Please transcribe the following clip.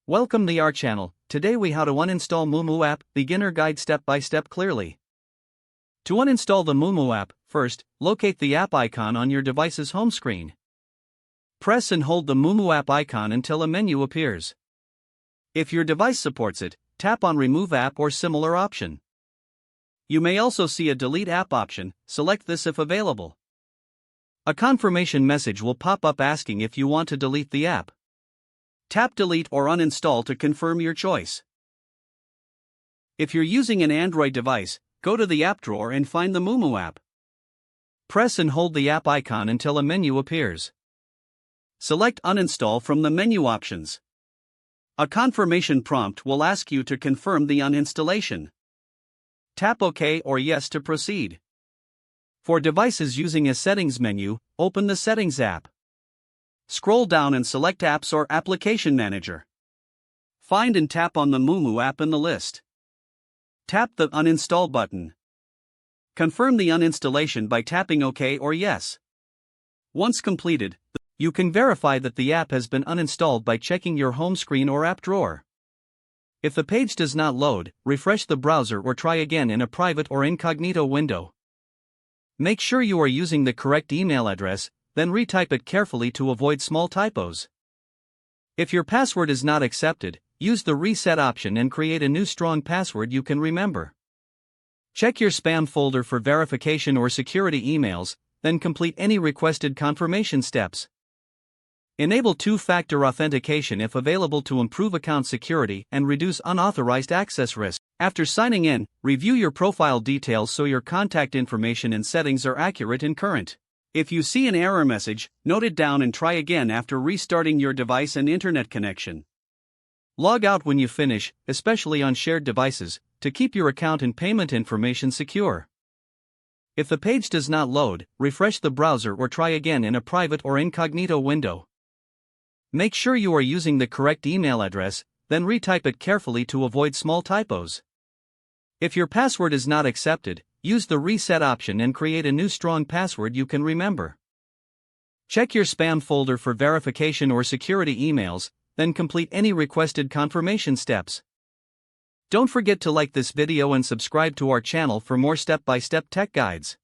Welcome to our channel. Today we how to uninstall Moomoo app, beginner guide step by step clearly. To uninstall the Moomoo app, first, locate the app icon on your device's home screen. Press and hold the Moomoo app icon until a menu appears. If your device supports it, tap on Remove App or similar option. You may also see a Delete App option, select this if available. A confirmation message will pop up asking if you want to delete the app. Tap Delete or Uninstall to confirm your choice. If you're using an Android device, go to the app drawer and find the Moomoo app. Press and hold the app icon until a menu appears. Select Uninstall from the menu options. A confirmation prompt will ask you to confirm the uninstallation. Tap OK or Yes to proceed. For devices using a Settings menu, open the Settings app. Scroll down and select Apps or Application Manager. Find and tap on the Moomoo app in the list. Tap the Uninstall button. Confirm the uninstallation by tapping OK or Yes. Once completed, you can verify that the app has been uninstalled by checking your home screen or app drawer. If the page does not load, refresh the browser or try again in a private or incognito window. Make sure you are using the correct email address, then retype it carefully to avoid small typos. If your password is not accepted, use the reset option and create a new strong password you can remember. Check your spam folder for verification or security emails, then complete any requested confirmation steps. Enable two-factor authentication if available to improve account security and reduce unauthorized access risk. After signing in, review your profile details so your contact information and settings are accurate and current. If you see an error message, note it down and try again after restarting your device and internet connection. Log out when you finish, especially on shared devices, to keep your account and payment information secure. If the page does not load, refresh the browser or try again in a private or incognito window. Make sure you are using the correct email address, then retype it carefully to avoid small typos. If your password is not accepted, use the reset option and create a new strong password you can remember. Check your spam folder for verification or security emails, then complete any requested confirmation steps. Don't forget to like this video and subscribe to our channel for more step-by-step tech guides.